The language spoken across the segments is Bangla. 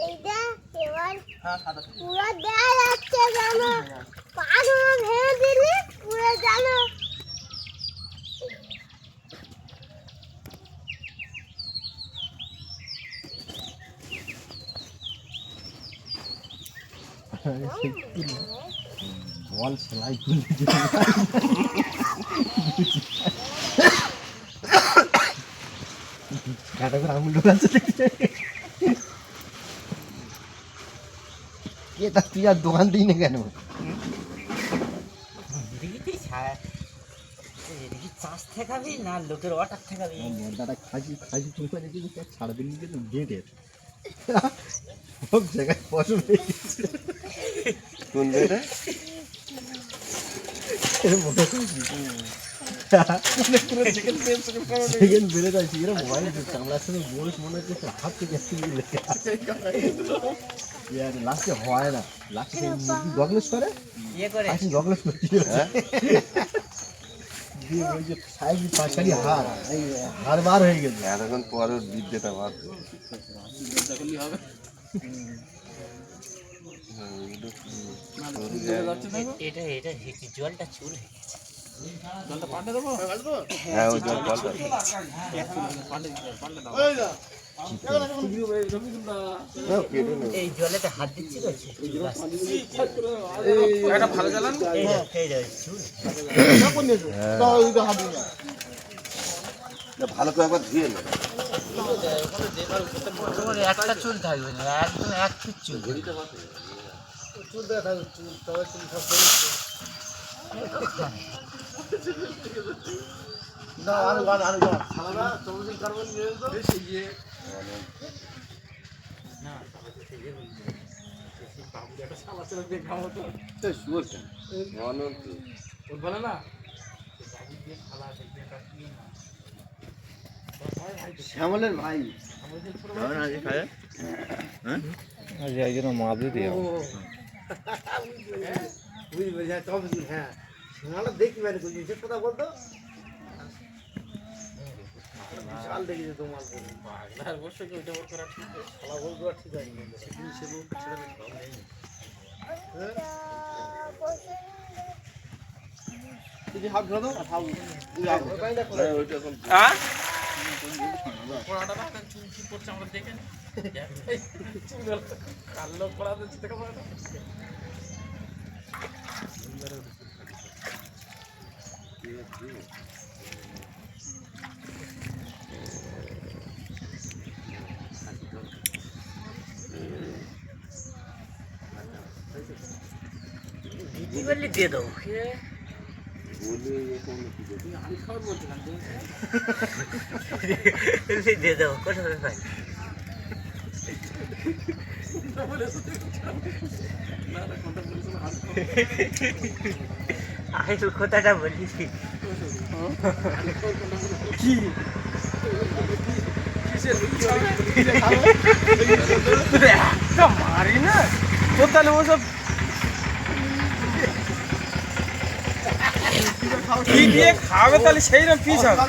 এইটা এবার পুরো দেয়া যাচ্ছে জানো, পাগুলো ভেঙে দিলি পুরো জানো। বল সেলাই করে কাটা করে আঙুল ঢোকাচ্ছে কে তা তুই আর দোকান দিই না কেন? চাষ ঠেকাবি না লোকের অর্ডার ঠেকাবি? দাদা খাসি খাসি চুলকা দেখি ছাড়া দিন কিন্তু গেটের সব জায়গায় ফসল হয়ে গেছে। কোন বেটা সেকেন্ড বেড়ে যাচ্ছি এরা মোবাইল চামড়ার সঙ্গে বয়স মনে হচ্ছে হাত থেকে লাস্টে হয় না, লাস্টে গগলেস করে গগলেস করছি দিয়ে ওই যে সাইড পাশারি হাড় বার হয়ে গেছে। এতক্ষণ পরে বিদ্যেটা বার জলটা চুল হয়ে গেছে। হ্যাঁ ওই জল এই জলেতে হাত দিচ্ছি ভালো করে একবার ধুয়ে নেবে। একটা চুল থাকবে না, একদম এক ফিট চুল। চুল দেওয়া থাকবে, চুল তবে চুল সব শ্যামলের ভাই মাছ দিয়ে হ্যাঁ শ্যামলা দেখি মানে কথা বলতো বিশাল দেখি তোমার হাত ধরো দিদি বললি দিয়ে দেবো, দিয়ে দেবো কোথা ভাই। আমি কথাটা বলি কি মারি না তো তাহলে ওসব কি দিয়ে খাবে তাহলে সেই রকম পিস হবে।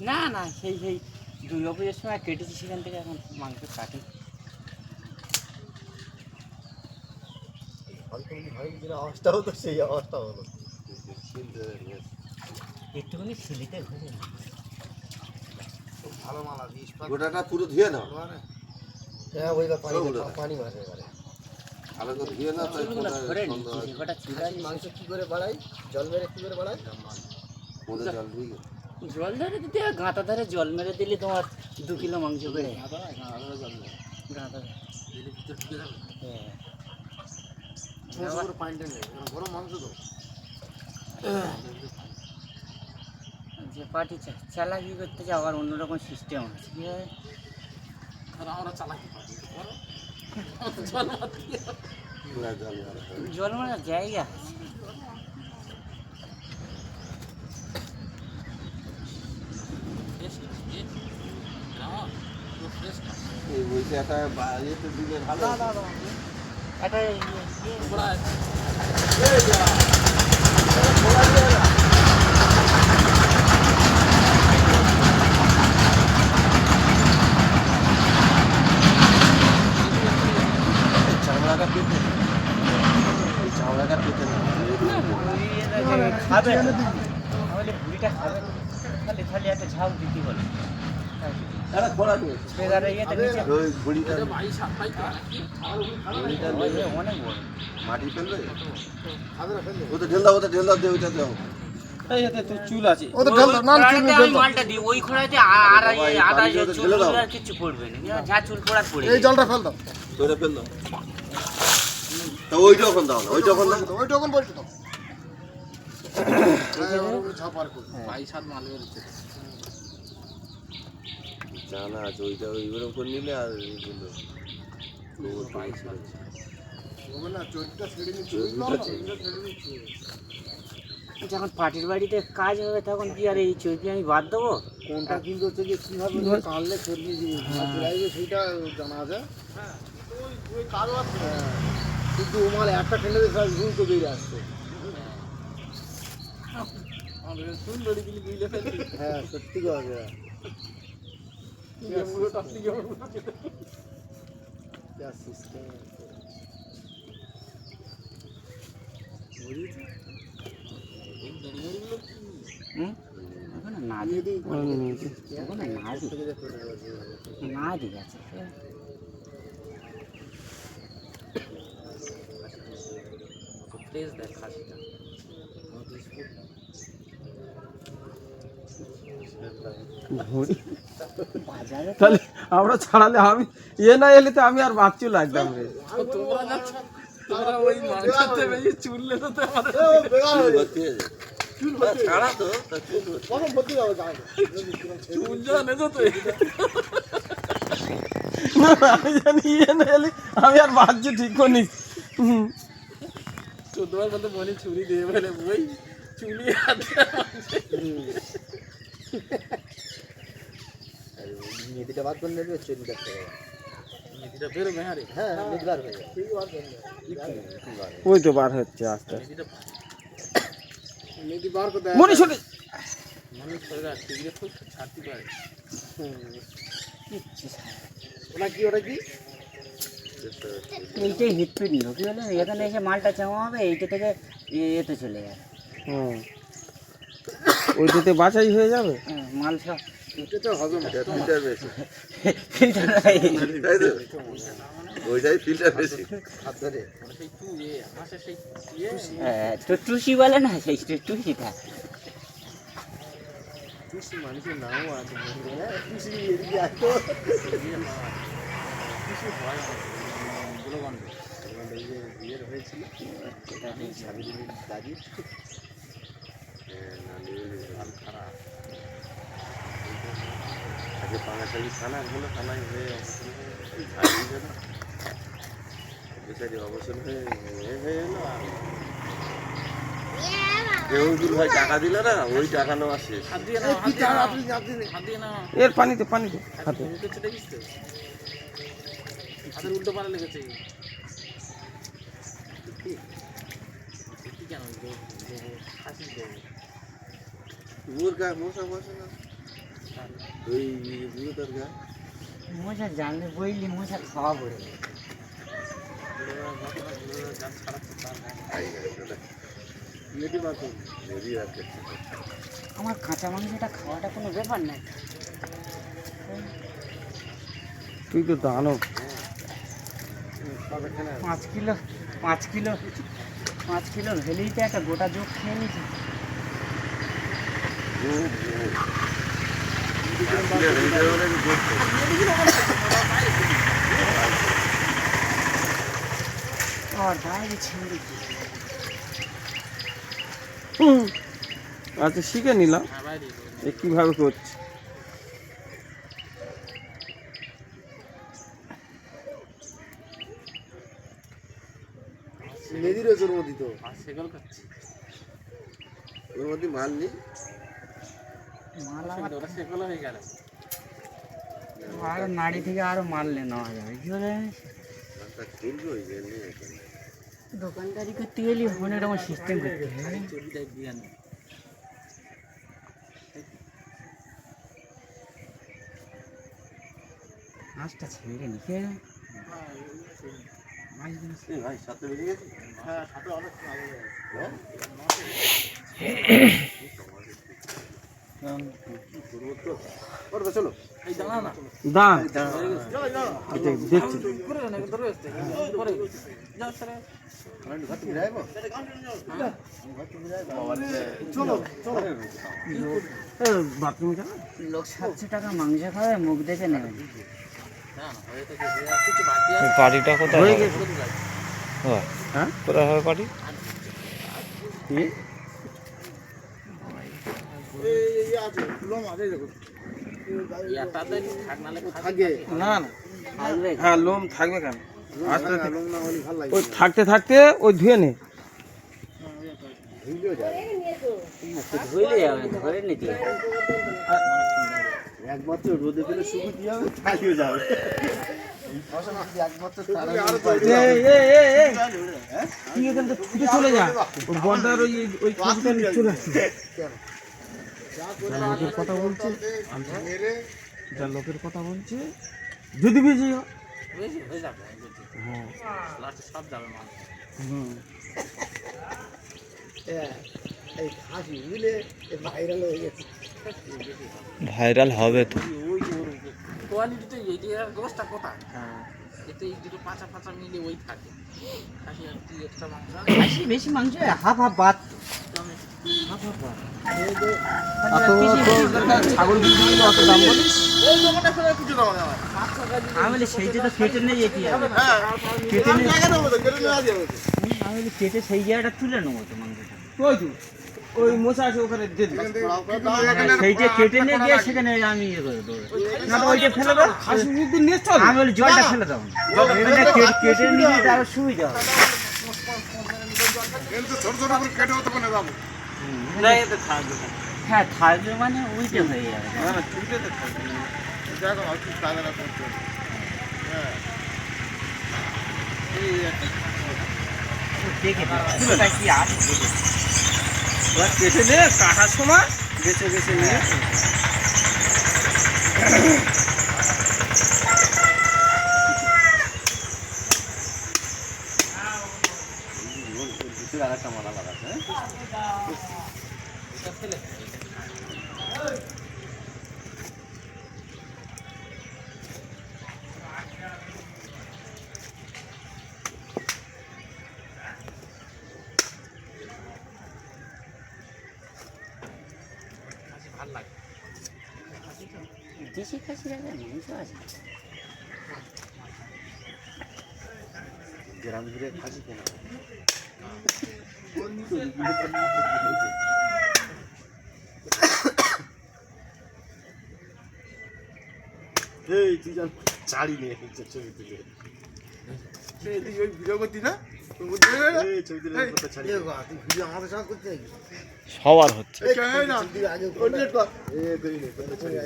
না না সেই সেই দুর্গা পুজোর সময় কেটেছি, সেখান থেকে এখন মাংস কাটি। অবস্থা হতো সেই অবস্থা হলো, একটুখানি ছিলিতে ঘুরে ভালো মালা গোটাটা পুরো ধুয়ে নাও। হ্যাঁ ওই পানি মারে ভালো করে ধুয়ে নাও। মাংস কি করে বাড়াই, জল মেরে কি করে বাড়াই? জল ধুয়ে জল ধরে দিতে গাঁতা ধরে জল মেরে দিলে তোমার 2 কিলো মাংস বেড়ে গাঁতা পানিটা নেই, গরম মাংস তো যে পার্টি চালাকি করতে যাও আর অন্যরকম সিস্টেম আছে। আমরা চালাকি জল মারার জায়গা আছে। বলছে একটা ইয়েতে দিলে ভালো। একটা চামড়াটা পেতে চামড়াটা পেতে না খাবে তাহলে ভুড়িটা খাবে তাহলে তাহলে একটা ঝাউ দিতে বলে একটা খোলা নিয়ে স্প্রেয়ারে ইয়েতে নিচে ওই ঘুড়িটা অনেক বড় মাটি ফেলবে ওটা ঢেল দাও, ওটা ঢেল দাও, দিয়ে ওইটা দাও। মালটা দিই ওই খোঁড়াতে আর আদা চুল আর কিছু পড়বে না যা চুল পড়ার পড়ে এই জলটা ফেল দাও, ওইটা ফেল দাও। তা ওইটা ওখান দাও না, ওইটা ওখান দাও। ওইটা ওখান বসে দাও। ঝাপার করো। জানা আছে ওইটা ওইরকম করে নিলে আর এইগুলো হবে না, চোরটা ছেড়ে নিচ্ছে। যখন পার্টির বাড়িতে কাজ হবে তখন কি আর এই চর্বি আমি বাদ দেবো কোনটা কিন্তু হচ্ছে যে কিভাবে কানলে চর্বি লাগবে সেটা জানা আছে। ওই কালো আছে কিন্তু ও মাল একটা ঠেলে সব ঘুম তো বেরিয়ে আসছে। হ্যাঁ সত্যি কথা। না ঠিক আছে তাহলে আমরা ছাড়ালে আমি না এলে তো আমি আর বাচ্চু লাগতাম রে। ছাড়া তো তা আমি জানি না এলে আমি আর বাচ্চু ঠিক করি। মেয়েদিটা বাদ করে নেবে, চর্বি দেখতে হবে। হ্যাঁ মেয়েদি বার হয়ে যাবে। ওই তো বার হচ্ছে আস্তে আস্তে। মেয়েদি বার করে মনে শুনে ওটা কি, ওটা কি? এইটাই হিটপিট নিল কি বলে এখানে এসে মালটা চাওয়া হবে এইটা থেকে এতে চলে যাবে ওইটাতে বাছাই হয়ে যাবে। মাল সব এটা তো হবে না। ফিল্টার বেশি, তাই তো? ওইটাই ফিল্টার বেশি। হাত ধরে টুসি বলে না সেই টুসিটা খুশি মানুষের নামও আছে। খুশি এদিকে আসতো। বিয়ের হয়েছিল দাঁড়িয়ে আগে পাঙাশালি থানা হলো, থানায় হয়ে বেচারি অবসর হয়ে হয়ে এলো। আর দেহদুর ভাই টাকা দিল না, ওই টাকা নেওয়া শেষ। এর পানিতে পানিতে হাতে উল্টো পারা লেগেছে ওর গায়ে মশা বসে না, ওই বুড়োটার গায়ে মশা জানলে বইলি মশা খাওয়া পড়ে আমার কাঁচা মাংসটা খাওয়াটা কোনো ব্যাপার না। তুই তো দানব। 5 কিলো ভেলেই তো একটা গোটা যোগ খেয়ে নিয়েছি। আচ্ছা শিখে নিলাম কিভাবে করছি। মেয়েদিরও জন্ম দিত। ওর মধ্যে মাল নেই, মাল আমার আর নাড়ি থেকে আরো মারলে নেওয়া যাবে কি বলে রাস্তা খুলবে ওই জন্য দোকানদারি করতে গেলে ফোনের আমার সিস্টেম করতে হবে মাছটা ছেড়ে নিকে ভাই সাথে বেরিয়ে গেছে হ্যাঁ সাথে অনেক আগে করবে চলো দাঁড় চলো দেখছি চলো বাথরুমে যাবে লোক 700 টাকা মাংস খাবে মুখ দেখে নেবে বাড়িটা কোথায় হয়ে হবে? গেছে ও, হ্যাঁ কোথায় হবে বাড়ি? কি? আছে লোম আছে দেখো থাকে না না হ্যাঁ লোম থাকবে কেন আস্তে আস্তে লোম না হলে ভালো লাগে ওই থাকতে থাকতে ওই ধুয়ে নে ভিডিও যাবে ধুইলে যাবে ধরে নিতে একমাত্র রোদে পেলে শুকুতি যাবে খালিও যাবে একমাত্র এই, এই, এই, এই, তুই এখান থেকে ছুটে চলে যা ওই বর্দার ওই কিছুটা নিয়ে চলে আসছে লোকের কথা বলছে যা লোকের কথা বলছে যদি বেশি হয় হয়ে যাবে হ্যাঁ লাস্টে সব যাবে মাল হুম এই হাসি বুঝলে ভাইরাল হয়ে গেছে ভাইরাল হবে তো। কোয়ালিটি তো এই গোষ্ঠটা কোথায় এতে এই দুটো পাঁচা পাঁচা মিলে ওই থাকে খাসি আর কি এক্সট্রা মাংস খাসি বেশি মাংস হাফ হাফ ভাত হাফ হাফ ভাত ছাগল বিক্রি করলে অত দাম বলিস এই দোকানটা ফেলে কিছু দাও না আমার আমি বলি সেইটা তো কেটে নিয়ে যেতে হবে হ্যাঁ কেটে নিয়ে জায়গা দেবো তো কেটে নেওয়া যাবে আমি বলি কেটে সেই জায়গাটা তুলে নেবো তো মাংসটা ওই তো ওই মশা আছে ওখানে দিয়ে দিস সেই যে কেটে নিয়ে গিয়ে সেখানে আমি ইয়ে করে দেবো না তো ওইটা ফেলে দাও খাসি মুরগি নিয়ে চল আমি বলি জলটা ফেলে দাও কেটে নিয়ে যেতে আরো সুবিধা হবে কিন্তু ছোট ছোট করে কেটে হতে পারে দাম না এতে থাকবে হ্যাঁ থাকবে মানে ওইটা হয়ে যাবে না না চুলটাতে থাকবে দেখো আর কি কালার আছে হ্যাঁ এই দেখে দিচ্ছি কি আছে দেখে এবার কেটে নে কাটার সময় বেছে বেছে নিয়ে আর একটা মালা লাগাচ্ছে দেশি খাসি রাখা মাংস আছে গ্রাম ঘুরে খাসি কেনা এই তুই জান চাড়ি নিয়ে ছবি তুলে এই তুই ওই ভিডিও করতি না এই ছবি তুলে করতে ছাড়ি তুই ভিডিও আমাদের সাথে করতে নাকি সবার হচ্ছে। এই না আগে কোঅর্ডিনেট কর এই করি নে করতে ছাড়ি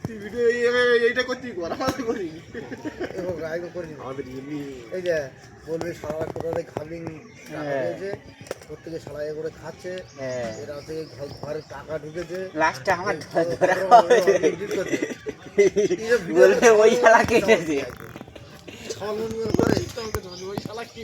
তুই ভিডিও এইটা করতি কর আমাদের করি এবং আগে করি আমাদের এমনি এই যে বলবে সারা কোথায় খাবিং হয়েছে প্রত্যেকে সারা করে খাচ্ছে এরা থেকে ঘরে টাকা ঢুকেছে লাস্টে আমার ধরা হবে বলবে ওই শালা কেটেছে ছল করে ওই শালা কি